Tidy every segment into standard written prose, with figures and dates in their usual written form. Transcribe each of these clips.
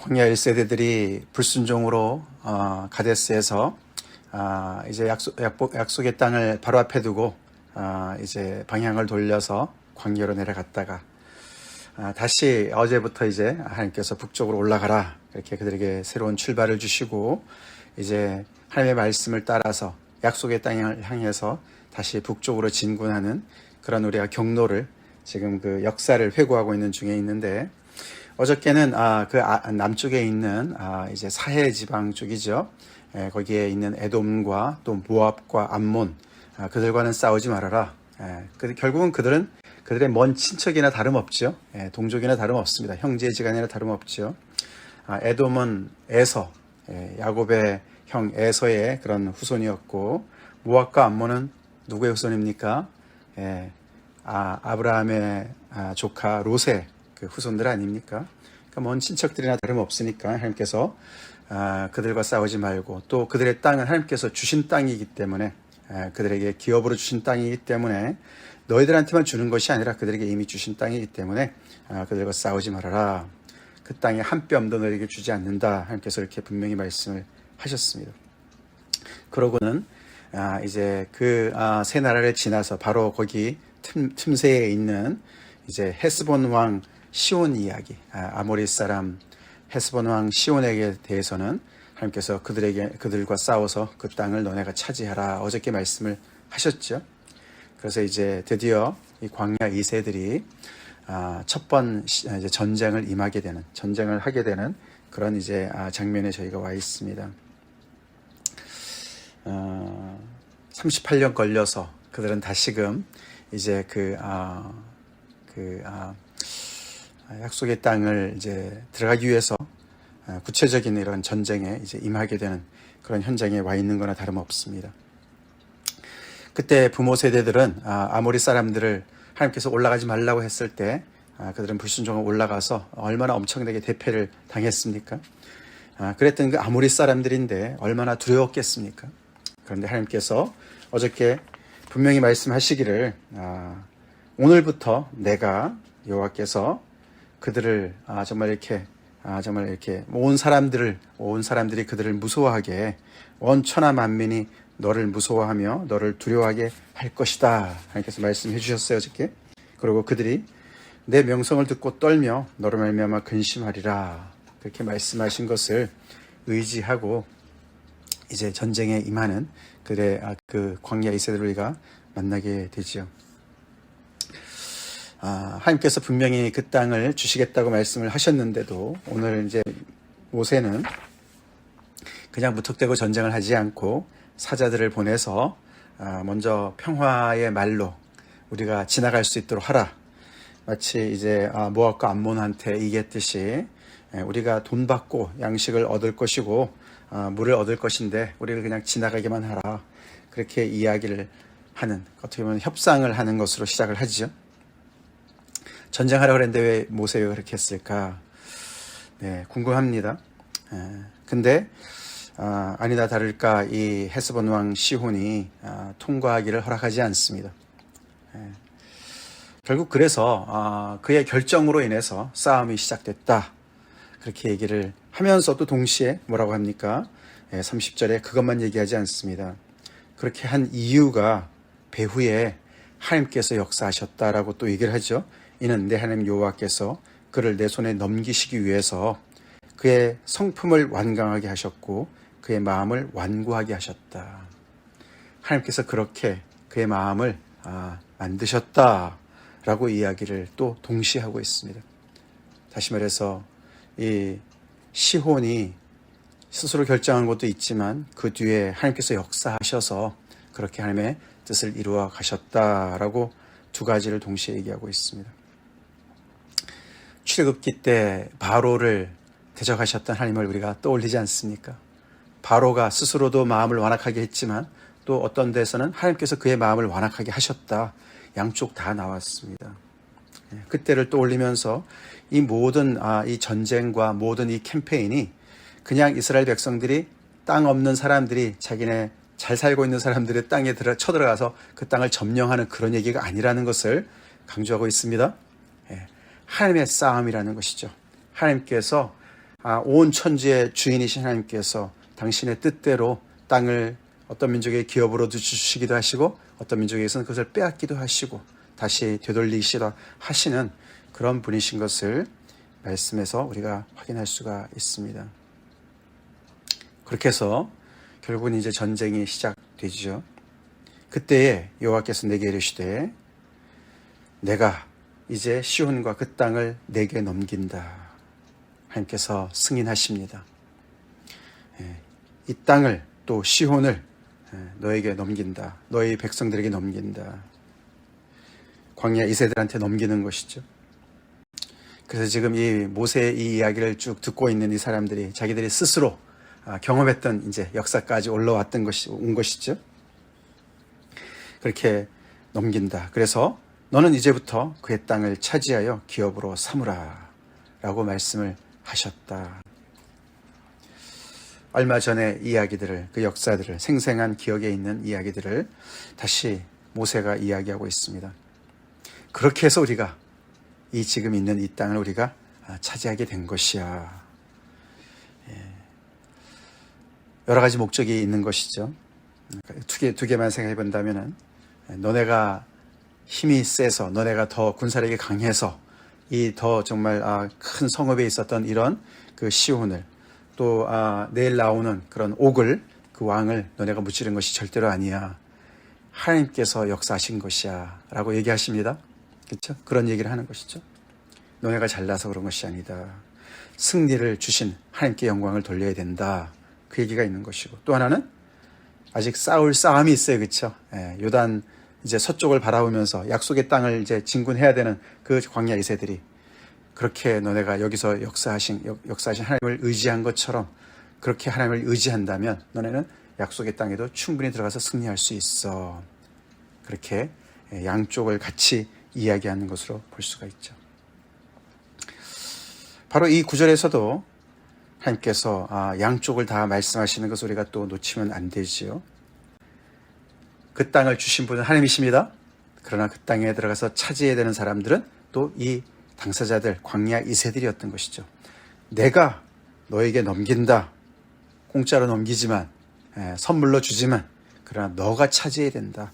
광야 1세대들이 불순종으로 가데스에서 이제 약속의 땅을 바로 앞에 두고 이제 방향을 돌려서 광야로 내려갔다가 다시 어제부터 이제 하나님께서 북쪽으로 올라가라 이렇게 그들에게 새로운 출발을 주시고 이제 하나님의 말씀을 따라서 약속의 땅을 향해서 다시 북쪽으로 진군하는 그런 우리가 경로를 지금 그 역사를 회고하고 있는 중에 있는데, 어저께는 그 남쪽에 있는 이제 사해 지방 쪽이죠. 거기에 있는 에돔과 또 모압과 암몬, 그들과는 싸우지 말아라. 결국은 그들은 그들의 먼 친척이나 다름없죠. 동족이나 다름없습니다. 형제지간이나 다름없죠. 에돔은 에서, 야곱의 형 에서의 그런 후손이었고, 모압과 암몬은 누구의 후손입니까? 아브라함의 조카 롯의 그 후손들 아닙니까? 그러니까 먼 친척들이나 다름없으니까 하나님께서 그들과 싸우지 말고, 또 그들의 땅은 하나님께서 주신 땅이기 때문에, 그들에게 기업으로 주신 땅이기 때문에 너희들한테만 주는 것이 아니라 그들에게 이미 주신 땅이기 때문에 그들과 싸우지 말아라. 그 땅에 한 뼘도 너희에게 주지 않는다. 하나님께서 이렇게 분명히 말씀을 하셨습니다. 그러고는 이제 그 세 나라를 지나서 바로 거기 틈새에 있는 이제 헤스본 왕 시온 이야기, 아모리 사람 헤스본 왕 시온에게 대해서는 하나님께서 그들과 싸워서 그 땅을 너네가 차지하라. 어저께 말씀을 하셨죠. 그래서 이제 드디어 이 광야 2세들이 첫 번 이제 전쟁을 하게 되는 그런 이제 장면에 저희가 와 있습니다. 38년 걸려서 그들은 다시금 이제 약속의 땅을 이제 들어가기 위해서 구체적인 이런 전쟁에 이제 임하게 되는 그런 현장에 와 있는 거나 다름없습니다. 그때 부모 세대들은 아모리 사람들을 하나님께서 올라가지 말라고 했을 때 그들은 불순종하고 올라가서 얼마나 엄청나게 대패를 당했습니까? 그랬던 그 아모리 사람들인데 얼마나 두려웠겠습니까? 그런데 하나님께서 어저께 분명히 말씀하시기를 오늘부터 내가 여호와께서 그들을 정말 이렇게 온 사람들이 그들을 무서워하게, 온 천하 만민이 너를 무서워하며 너를 두려워하게 할 것이다. 하나님께서 말씀해 주셨어요, 어저께. 그리고 그들이 내 명성을 듣고 떨며 너로 말미암아 근심하리라. 그렇게 말씀하신 것을 의지하고 이제 전쟁에 임하는 그 광야 2세대를 우리가 만나게 되지요. 하나님께서 분명히 그 땅을 주시겠다고 말씀을 하셨는데도 오늘 이제 모세는 그냥 무턱대고 전쟁을 하지 않고 사자들을 보내서 먼저 평화의 말로 우리가 지나갈 수 있도록 하라. 마치 이제 모압과 암몬한테 이겼듯이 우리가 돈 받고 양식을 얻을 것이고 물을 얻을 것인데 우리를 그냥 지나가게만 하라. 그렇게 이야기를 하는, 어떻게 보면 협상을 하는 것으로 시작을 하죠. 전쟁하라고 그랬는데 왜 모세가 그렇게 했을까? 네, 궁금합니다. 근데 아니다 다를까 이 헤스본 왕 시혼이 통과하기를 허락하지 않습니다. 결국 그래서 그의 결정으로 인해서 싸움이 시작됐다. 그렇게 얘기를 하면서도 동시에 뭐라고 합니까? 30절에 그것만 얘기하지 않습니다. 그렇게 한 이유가 배후에 하나님께서 역사하셨다라고 또 얘기를 하죠. 이는 내 하나님 여호와께서 그를 내 손에 넘기시기 위해서 그의 성품을 완강하게 하셨고 그의 마음을 완고하게 하셨다. 하나님께서 그렇게 그의 마음을 만드셨다라고 이야기를 또 동시에 하고 있습니다. 다시 말해서 이 시혼이 스스로 결정한 것도 있지만 그 뒤에 하나님께서 역사하셔서 그렇게 하나님의 뜻을 이루어 가셨다라고 두 가지를 동시에 얘기하고 있습니다. 출애굽기 때 바로를 대적하셨던 하나님을 우리가 떠올리지 않습니까? 바로가 스스로도 마음을 완악하게 했지만 또 어떤 데서는 하나님께서 그의 마음을 완악하게 하셨다. 양쪽 다 나왔습니다. 그때를 떠올리면서 이 모든 이 전쟁과 모든 이 캠페인이 그냥 이스라엘 백성들이 땅 없는 사람들이 자기네 잘 살고 있는 사람들의 땅에 쳐들어가서 그 땅을 점령하는 그런 얘기가 아니라는 것을 강조하고 있습니다. 하나님의 싸움이라는 것이죠. 하나님께서 온 천지의 주인이신 하나님께서 당신의 뜻대로 땅을 어떤 민족의 기업으로 주시기도 하시고 어떤 민족에서는 그것을 빼앗기도 하시고 다시 되돌리시다 하시는 그런 분이신 것을 말씀에서 우리가 확인할 수가 있습니다. 그렇게 해서 결국은 이제 전쟁이 시작되죠. 그때에 여호와께서 내게 이르시되 내가 이제 시온과 그 땅을 내게 넘긴다. 하나님께서 승인하십니다. 이 땅을 또 시온을 너에게 넘긴다. 너희 백성들에게 넘긴다. 광야 이세들한테 넘기는 것이죠. 그래서 지금 이 모세의 이 이야기를 쭉 듣고 있는 이 사람들이 자기들이 스스로 경험했던 이제 역사까지 올라왔던 온 것이죠. 그렇게 넘긴다. 그래서 너는 이제부터 그의 땅을 차지하여 기업으로 삼으라 라고 말씀을 하셨다. 얼마 전에 이야기들을, 그 역사들을, 생생한 기억에 있는 이야기들을 다시 모세가 이야기하고 있습니다. 그렇게 해서 우리가 이 지금 있는 이 땅을 우리가 차지하게 된 것이야. 여러 가지 목적이 있는 것이죠. 두 개만 생각해 본다면은 너네가 힘이 세서 너네가 더 군사력이 강해서 이 더 정말 큰 성읍에 있었던 이런 그 시온을 또 내일 나오는 그런 옥을 그 왕을 너네가 무찌른 것이 절대로 아니야. 하나님께서 역사하신 것이야 라고 얘기하십니다. 그렇죠? 그런 얘기를 하는 것이죠. 너네가 잘나서 그런 것이 아니다. 승리를 주신 하나님께 영광을 돌려야 된다. 그 얘기가 있는 것이고 또 하나는 아직 싸울 싸움이 있어요. 그렇죠? 요단 이제 서쪽을 바라보면서 약속의 땅을 이제 진군해야 되는 그 광야 이세들이 그렇게 너네가 여기서 역사하신 하나님을 의지한 것처럼 그렇게 하나님을 의지한다면 너네는 약속의 땅에도 충분히 들어가서 승리할 수 있어. 그렇게 양쪽을 같이 이야기하는 것으로 볼 수가 있죠. 바로 이 구절에서도 하나님께서 양쪽을 다 말씀하시는 것을 우리가 또 놓치면 안 되지요. 그 땅을 주신 분은 하나님이십니다. 그러나 그 땅에 들어가서 차지해야 되는 사람들은 또 이 당사자들, 광야 이세들이었던 것이죠. 내가 너에게 넘긴다. 공짜로 넘기지만, 선물로 주지만, 그러나 너가 차지해야 된다.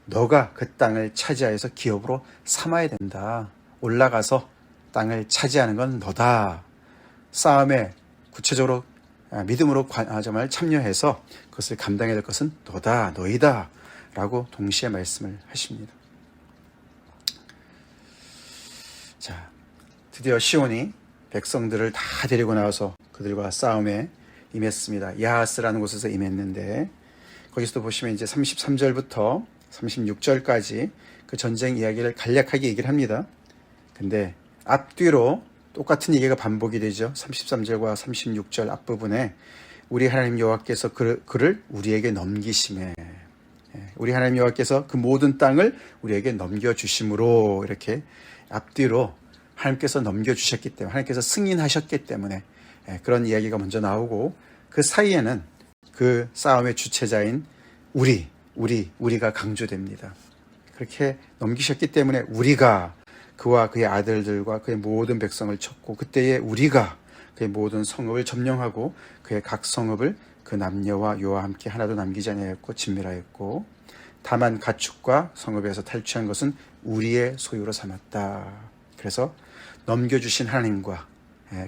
너가 그 땅을 차지하여서 기업으로 삼아야 된다. 올라가서 땅을 차지하는 건 너다. 싸움에 구체적으로 믿음으로 정말 참여해서 그것을 감당해야 될 것은 너다, 너희다 라고 동시에 말씀을 하십니다. 자, 드디어 시온이 백성들을 다 데리고 나와서 그들과 싸움에 임했습니다. 야하스라는 곳에서 임했는데 거기서도 보시면 이제 33절부터 36절까지 그 전쟁 이야기를 간략하게 얘기를 합니다. 근데 앞뒤로 똑같은 얘기가 반복이 되죠. 33절과 36절 앞부분에 우리 하나님 여호와께서 그를 우리에게 넘기심에 우리 하나님 여호와께서 그 모든 땅을 우리에게 넘겨주심으로 이렇게 앞뒤로 하나님께서 넘겨주셨기 때문에 하나님께서 승인하셨기 때문에 그런 이야기가 먼저 나오고 그 사이에는 그 싸움의 주체자인 우리가 강조됩니다. 그렇게 넘기셨기 때문에 우리가 그와 그의 아들들과 그의 모든 백성을 쳤고 그때에 우리가 그의 모든 성읍을 점령하고 그의 각 성읍을 그 남녀와 요와 함께 하나도 남기지 아니하였고 진멸하였고 다만 가축과 성읍에서 탈취한 것은 우리의 소유로 삼았다. 그래서 넘겨주신 하나님과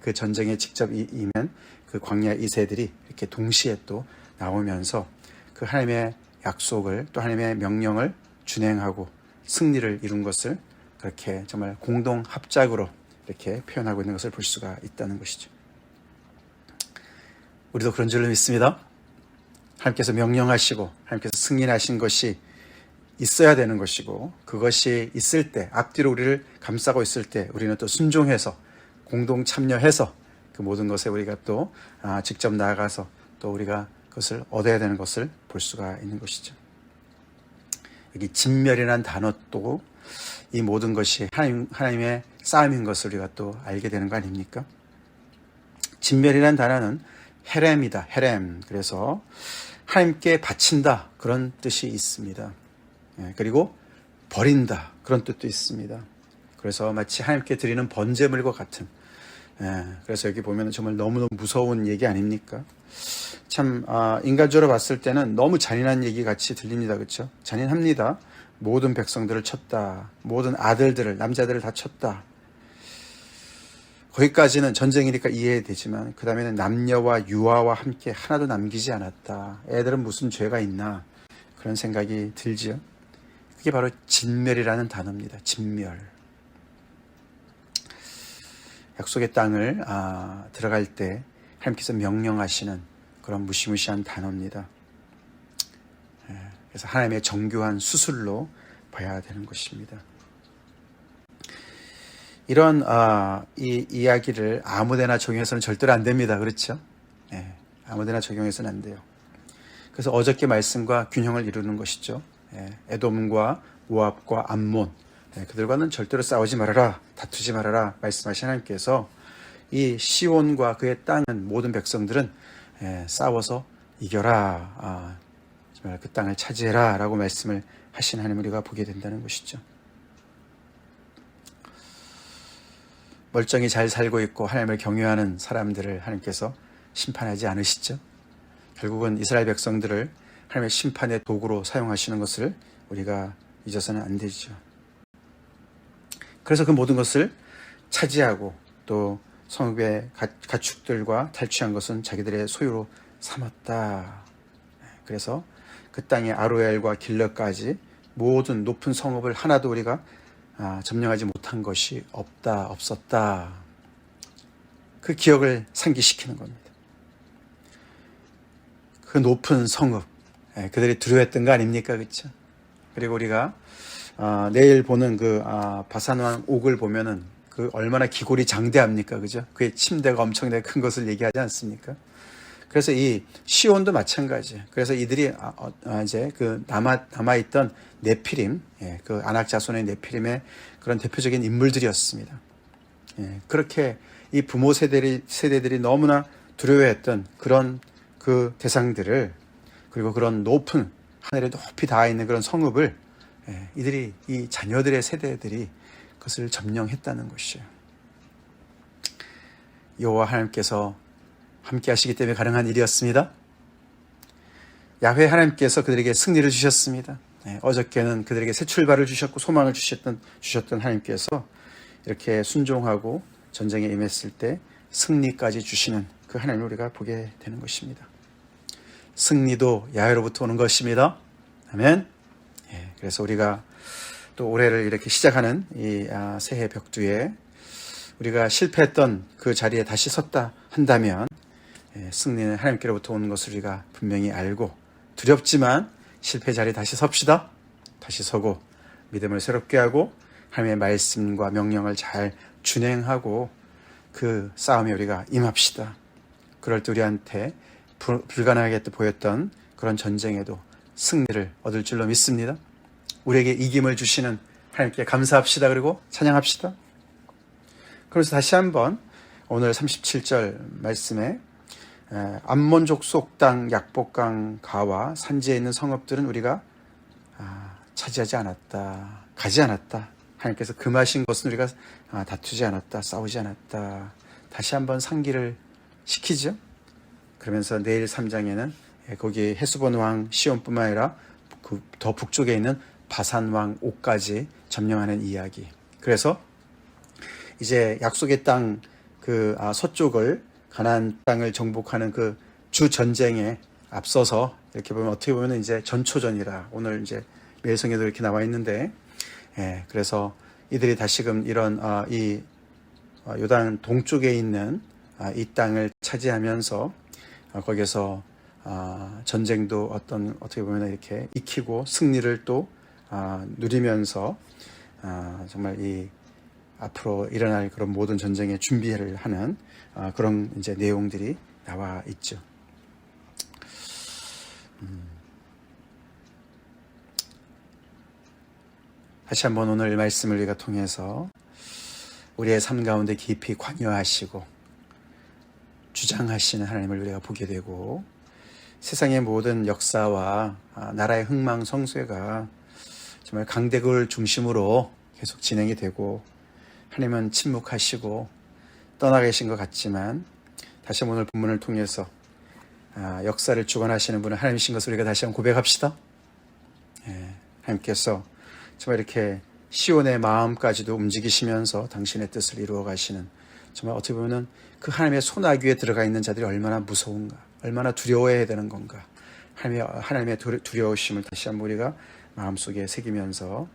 그 전쟁에 직접 임한 그 광야 이세들이 이렇게 동시에 또 나오면서 그 하나님의 약속을 또 하나님의 명령을 준행하고 승리를 이룬 것을 그렇게 정말 공동 합작으로 이렇게 표현하고 있는 것을 볼 수가 있다는 것이죠. 우리도 그런 줄로 믿습니다. 하나님께서 명령하시고 하나님께서 승인하신 것이 있어야 되는 것이고 그것이 있을 때 앞뒤로 우리를 감싸고 있을 때 우리는 또 순종해서 공동 참여해서 그 모든 것에 우리가 또 직접 나아가서 또 우리가 그것을 얻어야 되는 것을 볼 수가 있는 것이죠. 여기 진멸이라는 단어도 이 모든 것이 하나님의 싸움인 것을 우리가 또 알게 되는 거 아닙니까? 진멸이라는 단어는 헤렘이다. 헤렘. 그래서 하나님께 바친다. 그런 뜻이 있습니다. 그리고 버린다. 그런 뜻도 있습니다. 그래서 마치 하나님께 드리는 번제물과 같은 그래서 여기 보면 정말 너무너무 무서운 얘기 아닙니까? 참 인간적으로 봤을 때는 너무 잔인한 얘기 같이 들립니다. 그렇죠? 잔인합니다. 모든 백성들을 쳤다. 모든 아들들을, 남자들을 다 쳤다. 거기까지는 전쟁이니까 이해되지만 그 다음에는 남녀와 유아와 함께 하나도 남기지 않았다. 애들은 무슨 죄가 있나 그런 생각이 들지요. 그게 바로 진멸이라는 단어입니다. 진멸. 약속의 땅을 들어갈 때 하나님께서 명령하시는 그런 무시무시한 단어입니다. 그래서 하나님의 정교한 수술로 봐야 되는 것입니다. 이런 이 이야기를 아무데나 적용해서는 절대로 안 됩니다. 그렇죠? 아무데나 적용해서는 안 돼요. 그래서 어저께 말씀과 균형을 이루는 것이죠. 에돔과 모압과 암몬, 그들과는 절대로 싸우지 말아라, 다투지 말아라 말씀하신 하나님께서 이 시온과 그의 땅은 모든 백성들은 싸워서 이겨라, 정말 그 땅을 차지해라 라고 말씀을 하신 하나님을 우리가 보게 된다는 것이죠. 멀쩡히 잘 살고 있고 하나님을 경외하는 사람들을 하나님께서 심판하지 않으시죠. 결국은 이스라엘 백성들을 하나님의 심판의 도구로 사용하시는 것을 우리가 잊어서는 안 되죠. 그래서 그 모든 것을 차지하고 또 성읍의 가축들과 탈취한 것은 자기들의 소유로 삼았다. 그래서 그 땅의 아로엘과 길러까지 모든 높은 성읍을 하나도 우리가 점령하지 못한 것이 없었다. 그 기억을 상기시키는 겁니다. 그 높은 성읍, 그들이 두려워했던 거 아닙니까? 그렇죠? 그리고 우리가 내일 보는 그 바산왕 옥을 보면은 그 얼마나 기골이 장대합니까? 그죠? 그의 침대가 엄청나게 큰 것을 얘기하지 않습니까? 그래서 이 시온도 마찬가지예요. 그래서 이들이 이제 그 남아있던 네피림, 그 아낙 자손의 네피림의 그런 대표적인 인물들이었습니다. 그렇게 이 부모 세대들이 너무나 두려워했던 그런 그 대상들을, 그리고 그런 높은 하늘에 높이 닿아 있는 그런 성읍을 이들이, 이 자녀들의 세대들이 그것을 점령했다는 것이에요. 여호와 하나님께서 함께 하시기 때문에 가능한 일이었습니다. 야훼 하나님께서 그들에게 승리를 주셨습니다. 어저께는 그들에게 새 출발을 주셨고 소망을 주셨던 하나님께서 이렇게 순종하고 전쟁에 임했을 때 승리까지 주시는 그 하나님을 우리가 보게 되는 것입니다. 승리도 야훼로부터 오는 것입니다. 아멘. 그래서 우리가 또 올해를 이렇게 시작하는 이 새해 벽두에 우리가 실패했던 그 자리에 다시 섰다 한다면 승리는 하나님께로부터 오는 것을 우리가 분명히 알고, 두렵지만 실패 자리에 다시 섭시다. 다시 서고 믿음을 새롭게 하고 하나님의 말씀과 명령을 잘 준행하고 그 싸움에 우리가 임합시다. 그럴 때 우리한테 불가능하게 보였던 그런 전쟁에도 승리를 얻을 줄로 믿습니다. 우리에게 이김을 주시는 하나님께 감사합시다. 그리고 찬양합시다. 그래서 다시 한번 오늘 37절 말씀에 암몬 족속 땅 약복강 가와 산지에 있는 성읍들은 우리가 차지하지 않았다, 가지 않았다. 하나님께서 금하신 것은 우리가 다투지 않았다, 싸우지 않았다. 다시 한번 상기를 시키죠. 그러면서 내일 3장에는 거기 헤스본 왕 시온뿐만 아니라 그 더 북쪽에 있는 바산 왕 옥까지 점령하는 이야기. 그래서 이제 약속의 땅 그 서쪽을, 가나안 땅을 정복하는 그 주 전쟁에 앞서서 이렇게 보면 어떻게 보면 이제 전초전이라 오늘 이제 매일성에도 이렇게 나와 있는데, 그래서 이들이 다시금 이런 이 요단 동쪽에 있는 이 땅을 차지하면서 거기에서 전쟁도 어떻게 보면 이렇게 익히고 승리를 또 누리면서 정말 이 앞으로 일어날 그런 모든 전쟁의 준비를 하는 그런 이제 내용들이 나와 있죠. 다시 한번 오늘 말씀을 우리가 통해서 우리의 삶 가운데 깊이 관여하시고 주장하시는 하나님을 우리가 보게 되고, 세상의 모든 역사와 나라의 흥망성쇠가 정말 강대국을 중심으로 계속 진행이 되고, 하나님은 침묵하시고 떠나 계신 것 같지만 다시 한번 오늘 본문을 통해서 역사를 주관하시는 분은 하나님이신 것을 우리가 다시 한번 고백합시다. 하나님께서 정말 이렇게 시온의 마음까지도 움직이시면서 당신의 뜻을 이루어 가시는, 정말 어떻게 보면 그 하나님의 손아귀에 들어가 있는 자들이 얼마나 무서운가, 얼마나 두려워해야 되는 건가, 하나님의 두려우심을 다시 한번 우리가 마음속에 새기면서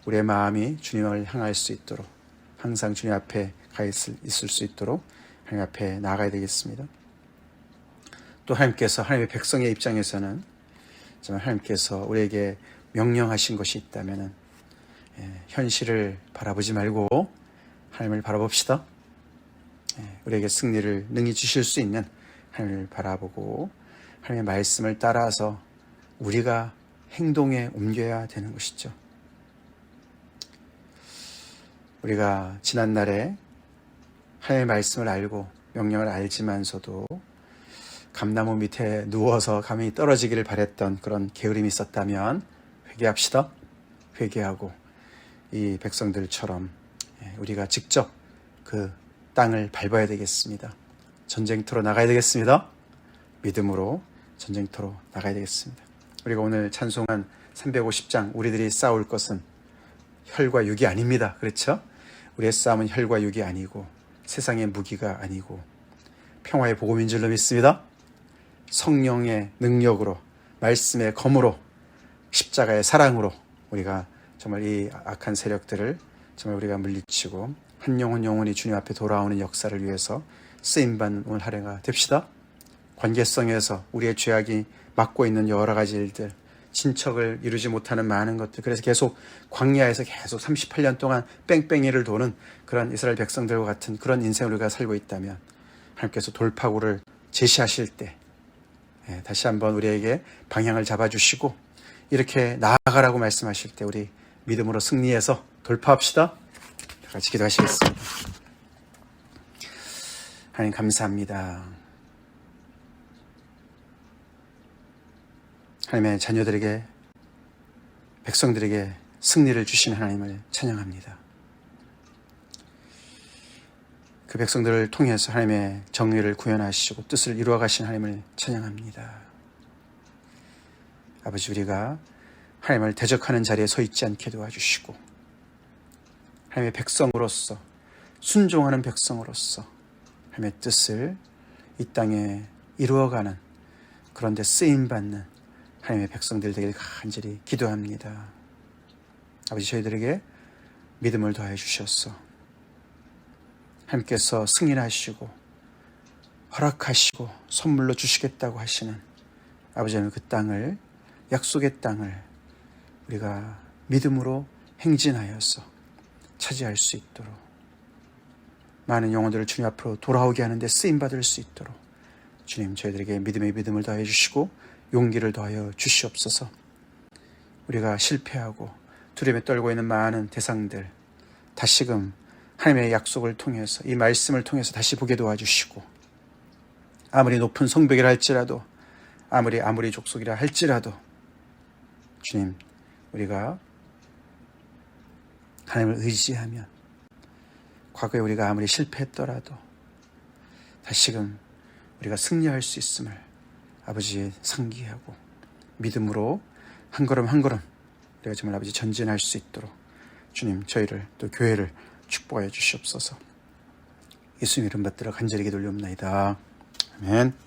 우리의 마음이 주님을 향할 수 있도록, 항상 주님 앞에 가 있을 수 있도록 하나님 앞에 나아가야 되겠습니다. 또 하나님께서, 하나님의 백성의 입장에서는 정말 하나님께서 우리에게 명령하신 것이 있다면 현실을 바라보지 말고 하나님을 바라봅시다. 우리에게 승리를 능히 주실 수 있는 하나님을 바라보고 하나님의 말씀을 따라서 우리가 행동에 옮겨야 되는 것이죠. 우리가 지난날에 하나님의 말씀을 알고 명령을 알지만서도 감나무 밑에 누워서 감이 떨어지기를 바랬던 그런 게으름이 있었다면 회개합시다. 회개하고 이 백성들처럼 우리가 직접 그 땅을 밟아야 되겠습니다. 전쟁터로 나가야 되겠습니다. 믿음으로 전쟁터로 나가야 되겠습니다. 우리가 오늘 찬송한 350장 우리들이 싸울 것은 혈과 육이 아닙니다. 그렇죠? 우리의 싸움은 혈과 육이 아니고 세상의 무기가 아니고 평화의 복음인 줄로 믿습니다. 성령의 능력으로, 말씀의 검으로, 십자가의 사랑으로 우리가 정말 이 악한 세력들을 정말 우리가 물리치고 한 영혼 영혼이 주님 앞에 돌아오는 역사를 위해서 쓰임받는 오늘 하루가 됩시다. 관계성에서 우리의 죄악이 막고 있는 여러 가지 일들, 친척을 이루지 못하는 많은 것들, 그래서 계속 광야에서 계속 38년 동안 뺑뺑이를 도는 그런 이스라엘 백성들과 같은 그런 인생을 우리가 살고 있다면 하나님께서 돌파구를 제시하실 때 다시 한번 우리에게 방향을 잡아주시고 이렇게 나아가라고 말씀하실 때 우리 믿음으로 승리해서 돌파합시다. 같이 기도하시겠습니다. 하나님 감사합니다. 하나님의 자녀들에게, 백성들에게 승리를 주신 하나님을 찬양합니다. 그 백성들을 통해서 하나님의 정의를 구현하시고 뜻을 이루어 가신 하나님을 찬양합니다. 아버지, 우리가 하나님을 대적하는 자리에 서 있지 않게 도와주시고 하나님의 백성으로서, 순종하는 백성으로서 하나님의 뜻을 이 땅에 이루어가는, 그런 데 쓰임받는 하나님의 백성들 되길 간절히 기도합니다. 아버지, 저희들에게 믿음을 더해 주셔서 하나님께서 승인하시고 허락하시고 선물로 주시겠다고 하시는 아버지는 그 땅을, 약속의 땅을 우리가 믿음으로 행진하여서 차지할 수 있도록, 많은 영혼들을 주님 앞으로 돌아오게 하는데 쓰임받을 수 있도록 주님, 저희들에게 믿음의 믿음을 더해 주시고 용기를 더하여 주시옵소서. 우리가 실패하고 두려움에 떨고 있는 많은 대상들 다시금 하나님의 약속을 통해서, 이 말씀을 통해서 다시 보게 도와주시고, 아무리 높은 성벽이라 할지라도, 아무리 족속이라 할지라도 주님, 우리가 하나님을 의지하면 과거에 우리가 아무리 실패했더라도 다시금 우리가 승리할 수 있음을 아버지 상기하고 믿음으로 한 걸음 한 걸음 우리가 정말 아버지 전진할 수 있도록 주님, 저희를 또 교회를 축복하여 주시옵소서. 예수님 이름 받들어 간절히 기도올리옵나이다. 아멘.